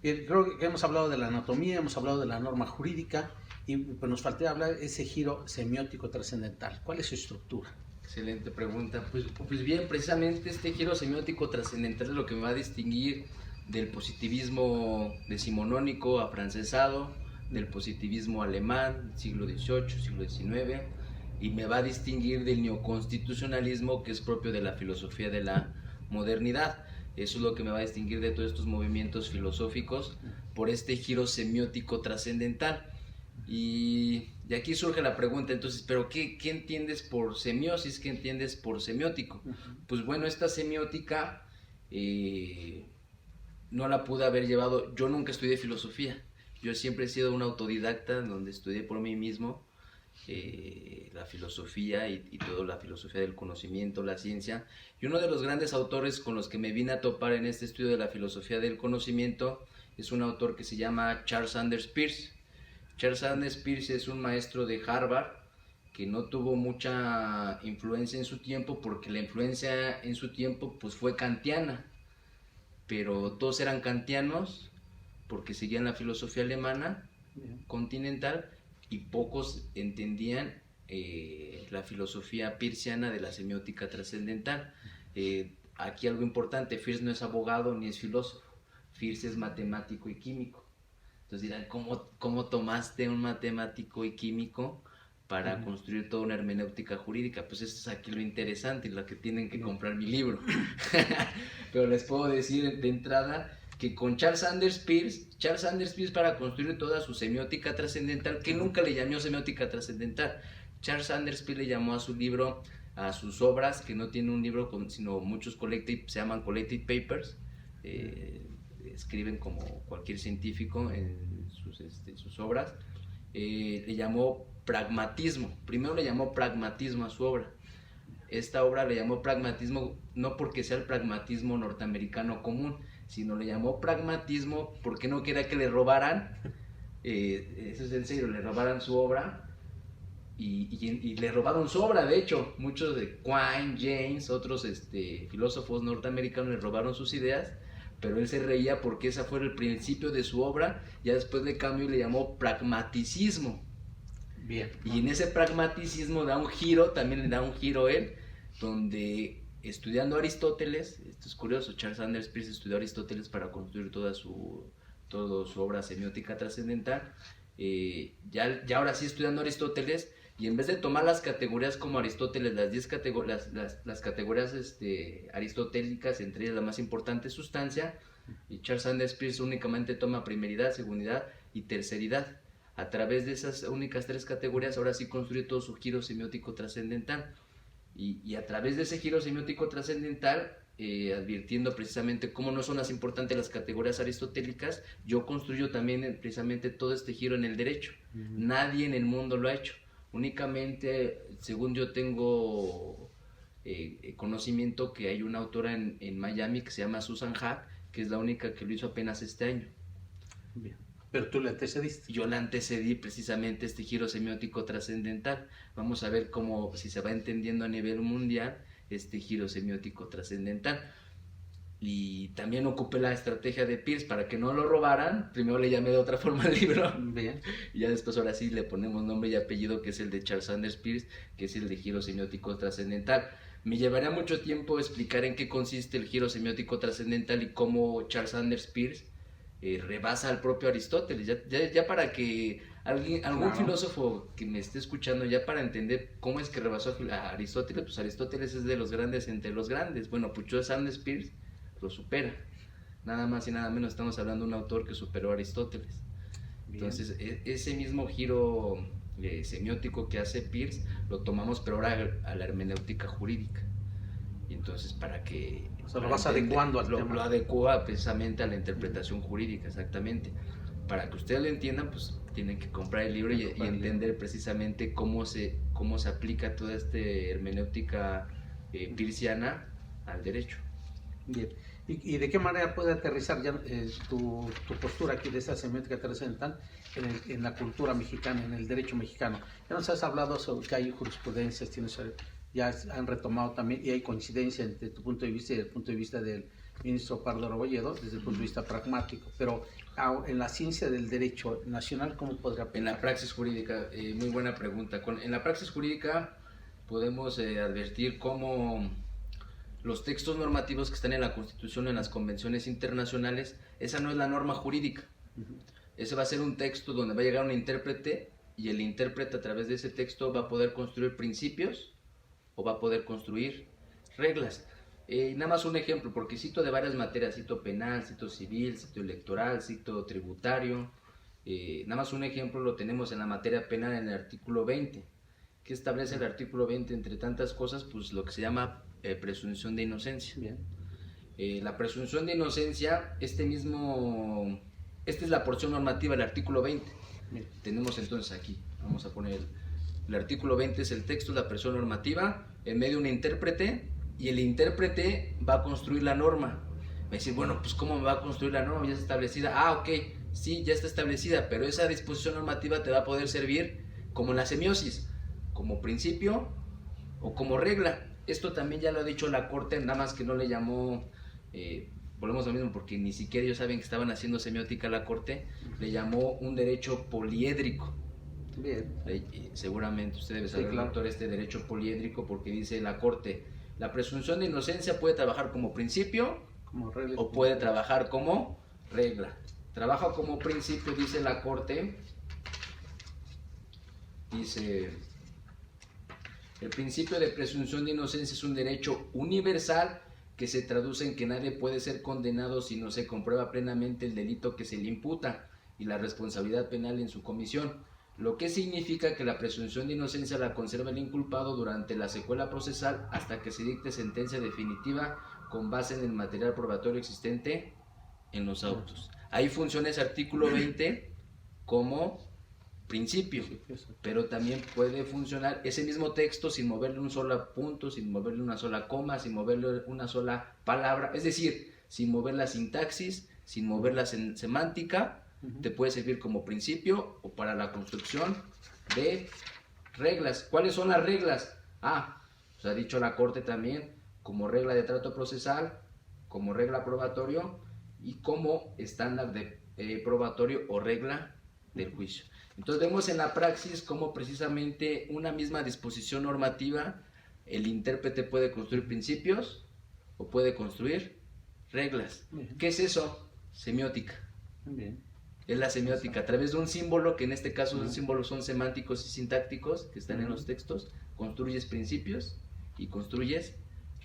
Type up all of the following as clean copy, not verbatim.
Creo que hemos hablado de la anatomía, hemos hablado de la norma jurídica y pues, nos faltaría hablar de ese giro semiótico trascendental. ¿Cuál es su estructura? Excelente pregunta. Pues bien, precisamente este giro semiótico trascendental es lo que me va a distinguir del positivismo decimonónico afrancesado, del positivismo alemán, siglo XVIII, siglo XIX, y me va a distinguir del neoconstitucionalismo que es propio de la filosofía de la modernidad. Eso es lo que me va a distinguir de todos estos movimientos filosóficos por este giro semiótico trascendental. Y aquí surge la pregunta, entonces, ¿pero qué entiendes por semiosis? ¿Qué entiendes por semiótico? Pues bueno, esta semiótica no la pude haber llevado, yo nunca estudié filosofía, yo siempre he sido un autodidacta donde estudié por mí mismo la filosofía y toda la filosofía del conocimiento, la ciencia. Y uno de los grandes autores con los que me vine a topar en este estudio de la filosofía del conocimiento es un autor que se llama Charles Sanders Peirce. Charles Sanders Peirce es un maestro de Harvard que no tuvo mucha influencia en su tiempo porque la influencia en su tiempo pues fue kantiana, pero todos eran kantianos porque seguían la filosofía alemana continental y pocos entendían la filosofía peirciana de la semiótica trascendental. Aquí algo importante, Peirce no es abogado ni es filósofo, Peirce es matemático y químico. Entonces dirán, ¿cómo tomaste un matemático y químico para construir toda una hermenéutica jurídica? Pues eso es aquí lo interesante y lo que tienen que comprar mi libro. Pero les puedo decir de entrada que con Charles Sanders Peirce para construir toda su semiótica trascendental, que nunca le llamó semiótica trascendental, Charles Sanders Peirce le llamó a su libro, a sus obras, que no tiene un libro sino muchos se llaman collected papers, escriben como cualquier científico en sus obras, le llamó pragmatismo. Primero le llamó pragmatismo a su obra. Esta obra le llamó pragmatismo no porque sea el pragmatismo norteamericano común, sino le llamó pragmatismo porque no quería que le robaran, eso es en serio, le robaran su obra. Y le robaron su obra, de hecho, muchos de Quine, James, otros filósofos norteamericanos le robaron sus ideas, pero él se reía porque ese fue el principio de su obra, ya después de cambio le llamó pragmaticismo. Bien. Y en ese pragmaticismo da un giro, también le da un giro él, donde estudiando Aristóteles, esto es curioso, Charles Sanders Peirce estudió Aristóteles para construir toda su obra semiótica trascendental, ya ahora sí estudiando Aristóteles, y en vez de tomar las categorías como Aristóteles, las categorías aristotélicas, entre ellas la más importante, sustancia, y Charles Sanders Peirce únicamente toma primeridad, segundidad y terceridad. A través de esas únicas tres categorías, ahora sí construye todo su giro semiótico trascendental. Y a través de ese giro semiótico trascendental, advirtiendo precisamente cómo no son las importantes las categorías aristotélicas, yo construyo también precisamente todo este giro en el derecho. Nadie en el mundo lo ha hecho. Únicamente, según yo tengo conocimiento, que hay una autora en Miami que se llama Susan Hack, que es la única que lo hizo apenas este año. Bien. Pero tú le antecediste. Yo le antecedí precisamente este giro semiótico trascendental. Vamos a ver cómo, si se va entendiendo a nivel mundial este giro semiótico trascendental. Y también ocupé la estrategia de Peirce para que no lo robaran. Primero le llamé de otra forma al libro. Bien. Y ya después ahora sí le ponemos nombre y apellido, que es el de Charles Sanders Peirce, que es el de giro semiótico trascendental. Me llevaría mucho tiempo explicar en qué consiste el giro semiótico trascendental y cómo Charles Sanders Peirce rebasa al propio Aristóteles. Ya para que algún filósofo que me esté escuchando, ya para entender cómo es que rebasó a Aristóteles, pues Aristóteles es de los grandes entre los grandes. Bueno, pues Charles Sanders Peirce lo supera. Nada más y nada menos estamos hablando de un autor que superó a Aristóteles. Bien. Entonces, ese mismo giro semiótico que hace Peirce lo tomamos, pero ahora a la hermenéutica jurídica. Y entonces, para que... O sea, lo vas adecuando al tema. Lo adecua precisamente a la interpretación jurídica, exactamente. Para que ustedes lo entiendan, pues tienen que comprar el libro y entender precisamente cómo se aplica toda esta hermenéutica peirciana al derecho. Bien. ¿Y de qué manera puede aterrizar ya tu postura aquí de esta semiótica trascendental en la cultura mexicana, en el derecho mexicano? Ya nos has hablado sobre que hay jurisprudencias, ya han retomado también, y hay coincidencia entre tu punto de vista y el punto de vista del ministro Pardo Rebolledo, desde el punto de vista pragmático, pero en la ciencia del derecho nacional, ¿cómo podría aplicar? En la praxis jurídica, muy buena pregunta. En la praxis jurídica podemos advertir cómo los textos normativos que están en la Constitución, en las convenciones internacionales, esa no es la norma jurídica. Ese va a ser un texto donde va a llegar un intérprete y el intérprete a través de ese texto va a poder construir principios o va a poder construir reglas. Nada más un ejemplo, porque cito de varias materias, cito penal, cito civil, cito electoral, cito tributario. Nada más un ejemplo lo tenemos en la materia penal en el artículo 20. ¿Qué establece el artículo 20? Entre tantas cosas, pues lo que se llama presunción de inocencia. Bien. La presunción de inocencia, esta es la porción normativa del artículo 20. Bien. Tenemos entonces aquí, vamos a poner el artículo 20 es el texto, la porción normativa, en medio un intérprete, y el intérprete va a construir la norma. Me dice, bueno, pues ¿cómo me va a construir la norma? Ya está establecida. Ah, ok, sí, ya está establecida, pero esa disposición normativa te va a poder servir como en la semiosis, como principio o como regla. Esto también ya lo ha dicho la Corte, nada más que no le llamó, volvemos a lo mismo, porque ni siquiera ellos saben que estaban haciendo semiótica la Corte, le llamó un derecho poliédrico. Bien. Seguramente usted debe saber, Sí, claro. doctor, este derecho poliédrico, porque dice la Corte, la presunción de inocencia puede trabajar como principio Como regla. o puede trabajar como regla. Trabaja como principio, dice la Corte, dice, el principio de presunción de inocencia es un derecho universal que se traduce en que nadie puede ser condenado si no se comprueba plenamente el delito que se le imputa y la responsabilidad penal en su comisión, lo que significa que la presunción de inocencia la conserva el inculpado durante la secuela procesal hasta que se dicte sentencia definitiva con base en el material probatorio existente en los autos. Ahí funciona ese artículo 20 como principio, pero también puede funcionar ese mismo texto sin moverle un solo punto, sin moverle una sola coma, sin moverle una sola palabra, es decir, sin mover la sintaxis, sin mover la semántica. Te puede servir como principio o para la construcción de reglas. ¿Cuáles son las reglas? Pues ha dicho la Corte también, como regla de trato procesal, como regla probatorio y como estándar de probatorio o regla del juicio. Entonces vemos en la praxis cómo precisamente una misma disposición normativa, el intérprete puede construir principios o puede construir reglas. Bien. ¿Qué es eso? Semiótica. Bien. Es la semiótica, a través de un símbolo, que en este caso los símbolos son semánticos y sintácticos, que están en los textos, construyes principios y construyes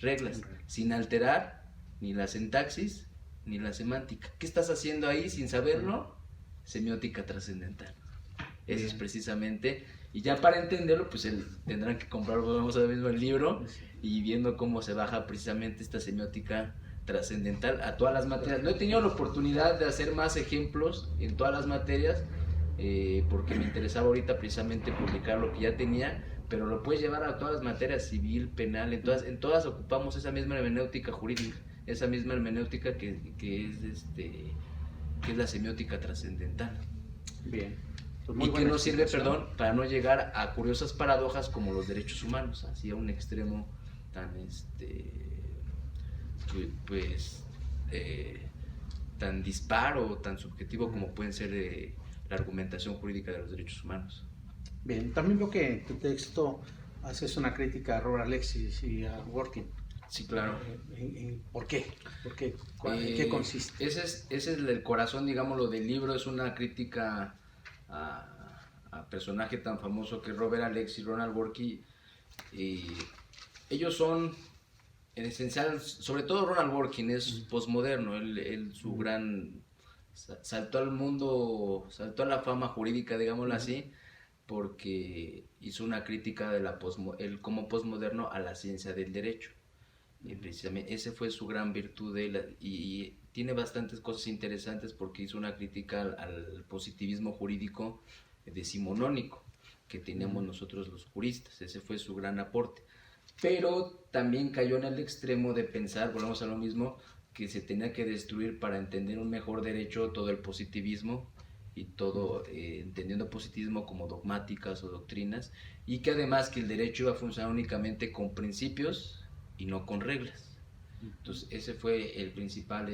reglas, sin alterar ni la sintaxis ni la semántica. ¿Qué estás haciendo ahí sin saberlo? Semiótica trascendental. Eso es precisamente, y ya para entenderlo, pues tendrán que comprar, vamos a ver mismo el libro, y viendo cómo se baja precisamente esta semiótica trascendental a todas las materias. No he tenido la oportunidad de hacer más ejemplos en todas las materias, porque me interesaba ahorita precisamente publicar lo que ya tenía, pero lo puedes llevar a todas las materias, civil, penal, en todas ocupamos esa misma hermenéutica jurídica, esa misma hermenéutica que es la semiótica trascendental. Bien. Pues Y que nos sirve, para no llegar a curiosas paradojas como los derechos humanos, así a un extremo tan tan disparo o tan subjetivo como pueden ser la argumentación jurídica de los derechos humanos. Bien, también veo que en tu texto haces una crítica a Robert Alexis y a Dworkin. Sí, claro. ¿Por qué? ¿En qué consiste? Ese es el corazón, digámoslo, del libro. Es una crítica a personaje tan famoso que Robert Alexis y Ronald Dworkin. Ellos son, en esencial, sobre todo Ronald Dworkin es posmoderno. Él su gran saltó al mundo, saltó a la fama jurídica, digámoslo así, porque hizo una crítica de él como posmoderno a la ciencia del derecho. Y precisamente esa fue su gran virtud de él, y tiene bastantes cosas interesantes porque hizo una crítica al positivismo jurídico decimonónico que teníamos nosotros los juristas. Ese fue su gran aporte, pero también cayó en el extremo de pensar, volvemos a lo mismo, que se tenía que destruir para entender un mejor derecho todo el positivismo y todo, entendiendo positivismo como dogmáticas o doctrinas, y que además que el derecho iba a funcionar únicamente con principios y no con reglas. Entonces ese fue el principal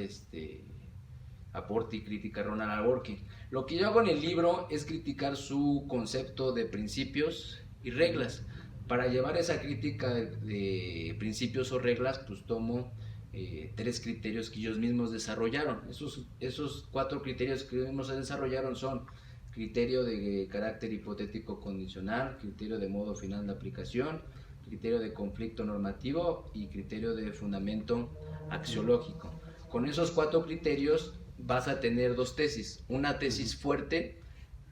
Aporte y crítica a Ronald Dworkin. Lo que yo hago en el libro es criticar su concepto de principios y reglas. Para llevar esa crítica de principios o reglas, pues tomo 3 criterios que ellos mismos desarrollaron. Esos 4 criterios que ellos mismos desarrollaron son criterio de carácter hipotético condicional, criterio de modo final de aplicación, criterio de conflicto normativo y criterio de fundamento axiológico. Con esos 4 criterios vas a tener 2 tesis. Una tesis fuerte,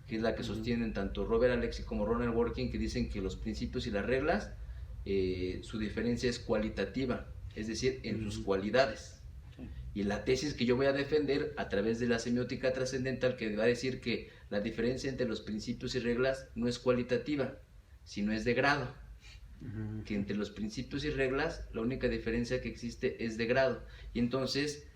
que es la que sostienen tanto Robert Alexy como Ronald Dworkin, que dicen que los principios y las reglas, su diferencia es cualitativa, es decir, en sus cualidades. Y la tesis que yo voy a defender a través de la semiótica trascendental, que va a decir que la diferencia entre los principios y reglas no es cualitativa, sino es de grado. Que entre los principios y reglas la única diferencia que existe es de grado. Y entonces,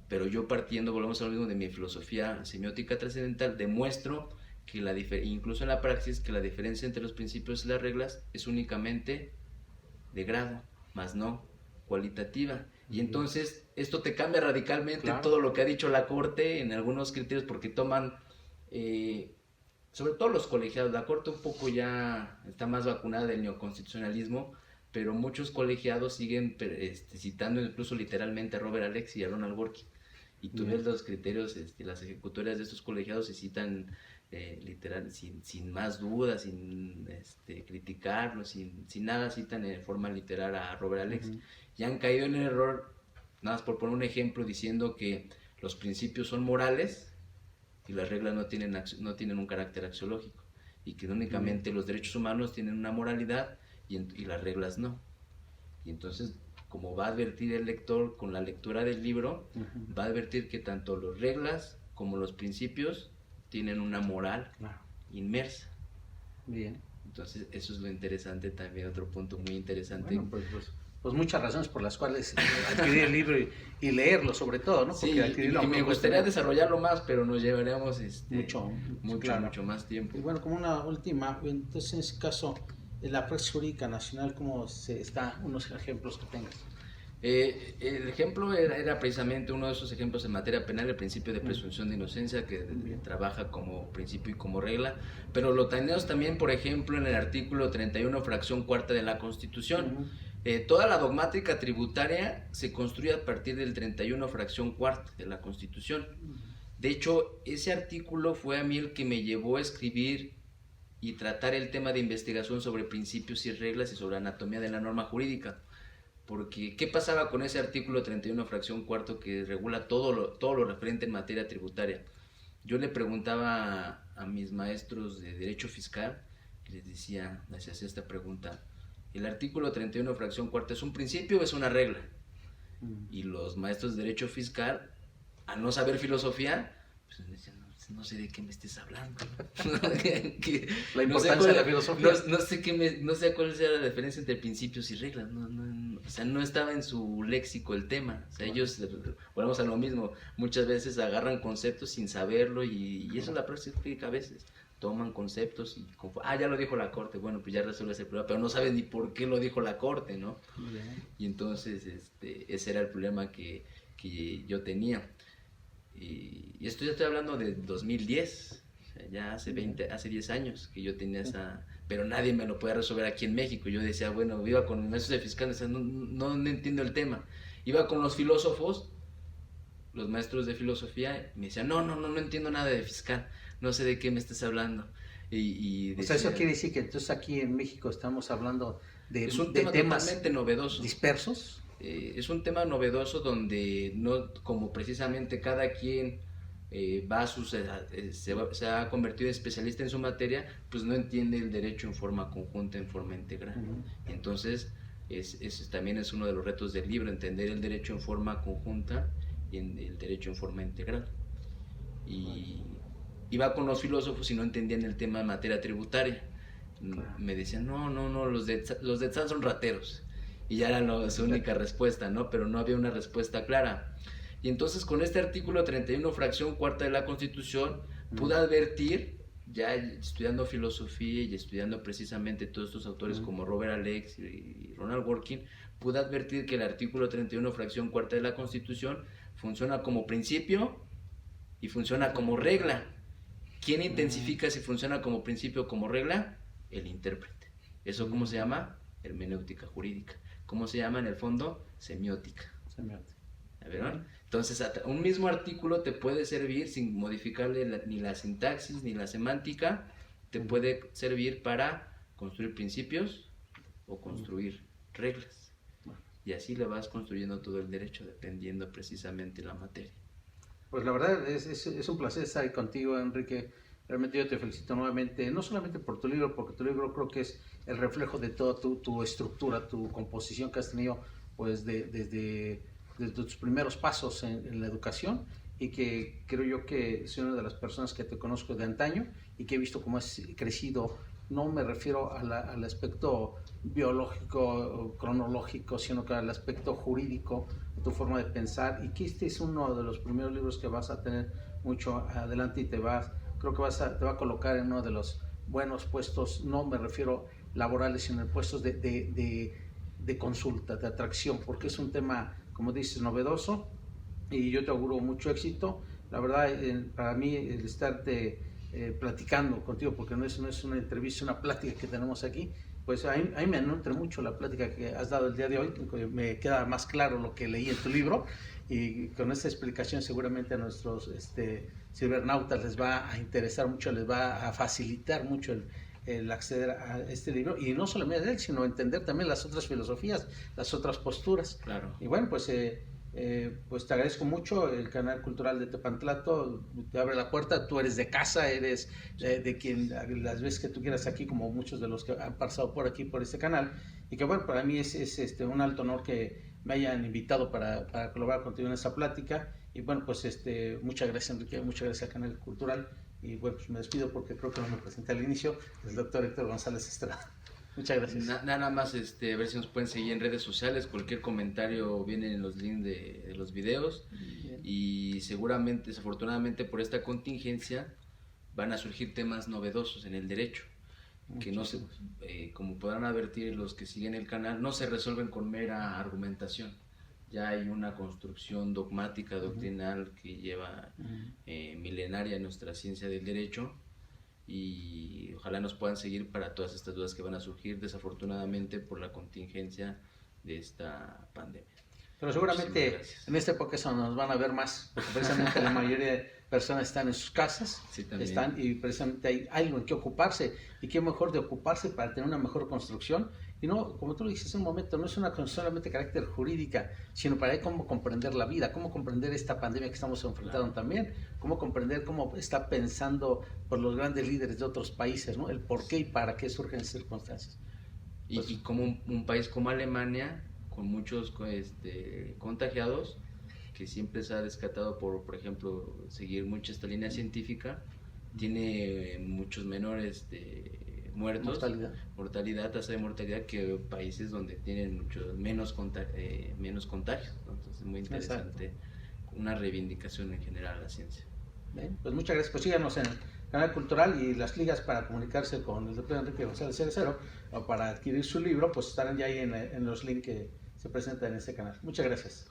pero yo partiendo, volvemos a lo mismo, de mi filosofía semiótica trascendental, demuestro que incluso en la praxis, que la diferencia entre los principios y las reglas es únicamente de grado, más no cualitativa. Y entonces esto te cambia radicalmente todo lo que ha dicho la Corte en algunos criterios, porque toman, sobre todo los colegiados, la Corte un poco ya está más vacunada del neoconstitucionalismo, pero muchos colegiados siguen citando incluso literalmente a Robert Alexy y a Ronald Dworkin. Y tú ves los criterios, las ejecutorias de estos colegiados se citan literal, sin más dudas, sin criticarlo, sin nada, citan en forma literal a Robert Alexy. Ya han caído en el error, nada más por poner un ejemplo, diciendo que los principios son morales y las reglas no tienen un carácter axiológico, y que únicamente los derechos humanos tienen una moralidad y las reglas no. Y entonces, como va a advertir el lector con la lectura del libro, va a advertir que tanto las reglas como los principios tienen una moral inmersa. Bien. Entonces, eso es lo interesante también, otro punto muy interesante. Bueno, pues muchas razones por las cuales adquirir el libro y leerlo, sobre todo, ¿no? Porque sí, y me gustaría desarrollarlo más, pero nos llevaríamos mucho más tiempo. Y bueno, como una última, entonces en ese caso, en la praxis jurídica nacional, ¿cómo está? Unos ejemplos que tengas. El ejemplo era precisamente uno de esos ejemplos en materia penal, el principio de presunción de inocencia, que trabaja como principio y como regla, pero lo tenemos también, por ejemplo, en el artículo 31, fracción cuarta de la Constitución. Toda la dogmática tributaria se construye a partir del 31, fracción cuarta de la Constitución. De hecho, ese artículo fue a mí el que me llevó a escribir y tratar el tema de investigación sobre principios y reglas y sobre anatomía de la norma jurídica. Porque, ¿qué pasaba con ese artículo 31, fracción cuarto, que regula todo lo referente en materia tributaria? Yo le preguntaba a mis maestros de Derecho Fiscal, y les hacía esta pregunta: ¿el artículo 31, fracción cuarta, es un principio o es una regla? Y los maestros de Derecho Fiscal, al no saber filosofía, pues me decían, no sé de qué me estés hablando. La importancia de la filosofía. No sé cuál sea la diferencia entre principios y reglas. O sea, no estaba en su léxico el tema. O sea, ellos, volvemos a lo mismo, muchas veces agarran conceptos sin saberlo, y eso es la praxis jurídica a veces. Toman conceptos y ya lo dijo la Corte, bueno, pues ya resuelve ese problema, pero no saben ni por qué lo dijo la Corte, ¿no? Y entonces ese era el problema que yo tenía. Y esto ya estoy hablando de 2010, o sea, ya hace 10 años que yo tenía esa, pero nadie me lo podía resolver aquí en México. Yo decía, bueno, iba con mis maestros de fiscal, no entiendo el tema. Iba con los filósofos, los maestros de filosofía, y me decían, no entiendo nada de fiscal, no sé de qué me estás hablando. Y decía, o sea, eso quiere decir que entonces aquí en México estamos hablando de temas totalmente novedosos, dispersos. Es un tema novedoso donde no, como precisamente cada quien se ha convertido en especialista en su materia, pues no entiende el derecho en forma conjunta, en forma integral. Entonces, también es uno de los retos del libro, entender el derecho en forma conjunta y el derecho en forma integral. Y iba con los filósofos y no entendían el tema de materia tributaria. Me decían, no, los de TSAN son rateros. Y ya era su única respuesta, ¿no? Pero no había una respuesta clara. Y entonces, con este artículo 31, fracción cuarta de la Constitución, pude advertir, ya estudiando filosofía y estudiando precisamente todos estos autores como Robert Alexy y Ronald Dworkin, pude advertir que el artículo 31, fracción cuarta de la Constitución funciona como principio y funciona como regla. ¿Quién intensifica si funciona como principio o como regla? El intérprete. ¿Eso cómo se llama? Hermenéutica jurídica. ¿Cómo se llama en el fondo? Semiótica. ¿Ya vieron? Entonces, un mismo artículo te puede servir sin modificarle ni la sintaxis ni la semántica, te puede servir para construir principios o construir reglas. Y así le vas construyendo todo el derecho, dependiendo precisamente la materia. Pues la verdad es un placer estar ahí contigo, Enrique. Realmente yo te felicito nuevamente, no solamente por tu libro, porque tu libro creo que es el reflejo de toda tu estructura, tu composición que has tenido pues desde tus primeros pasos en la educación, y que creo yo que soy una de las personas que te conozco de antaño y que he visto cómo has crecido. No me refiero al aspecto biológico o cronológico, sino que al aspecto jurídico, de tu forma de pensar, y que este es uno de los primeros libros que vas a tener mucho adelante y creo que te va a colocar en uno de los buenos puestos, no me refiero laborales, sino en puestos de consulta, de atracción, porque es un tema, como dices, novedoso, y yo te auguro mucho éxito. La verdad, para mí, el estarte platicando contigo, porque no es una entrevista, es una plática que tenemos aquí, pues a mí me nutre mucho la plática que has dado el día de hoy. Me queda más claro lo que leí en tu libro, y con esta explicación seguramente a nuestros cibernautas les va a interesar mucho, les va a facilitar mucho el acceder a este libro, y no solamente de él, sino entender también las otras filosofías, las otras posturas. Claro. Y bueno, pues te agradezco mucho. El canal cultural de Tepantlato te abre la puerta, tú eres de casa, eres de quien las veces que tú quieras aquí, como muchos de los que han pasado por aquí, por este canal, y que bueno, para mí es un alto honor que me hayan invitado para colaborar contigo en esta plática. Y bueno, pues muchas gracias, Enrique, muchas gracias al canal cultural, y bueno, pues me despido porque creo que no me presenté al inicio, el doctor Héctor González Estrada. Muchas gracias. Nada más a ver si nos pueden seguir en redes sociales. Cualquier comentario viene en los links de los videos. Bien. Y seguramente, desafortunadamente, por esta contingencia van a surgir temas novedosos en el derecho. Que no se, como podrán advertir los que siguen el canal, no se resuelven con mera argumentación. Ya hay una construcción dogmática, doctrinal, que lleva milenaria en nuestra ciencia del derecho. Y ojalá nos puedan seguir para todas estas dudas que van a surgir desafortunadamente por la contingencia de esta pandemia. Pero seguramente en esta época eso nos van a ver más, porque precisamente la mayoría de personas están en sus casas, sí, y precisamente hay algo en que ocuparse, y qué mejor de ocuparse para tener una mejor construcción. Y no, como tú lo dices en un momento, no es una solamente de carácter jurídica, sino para cómo comprender la vida, cómo comprender esta pandemia que estamos enfrentando también, cómo comprender cómo está pensando por los grandes líderes de otros países, ¿no? El por qué y para qué surgen esas circunstancias. Y como un país como Alemania, con muchos contagiados, que siempre se ha descartado por ejemplo, seguir mucho esta línea científica, tiene muchos menores muertos, tasa de mortalidad, que países donde tienen muchos menos contagios, ¿no? Entonces es muy interesante. Exacto. Una reivindicación en general a la ciencia. Bien, pues muchas gracias. Pues síganos en el canal cultural, y las ligas para comunicarse con el doctor Enrique González Cerecero o para adquirir su libro, pues estarán ya ahí en los links que se presentan en este canal. Muchas gracias.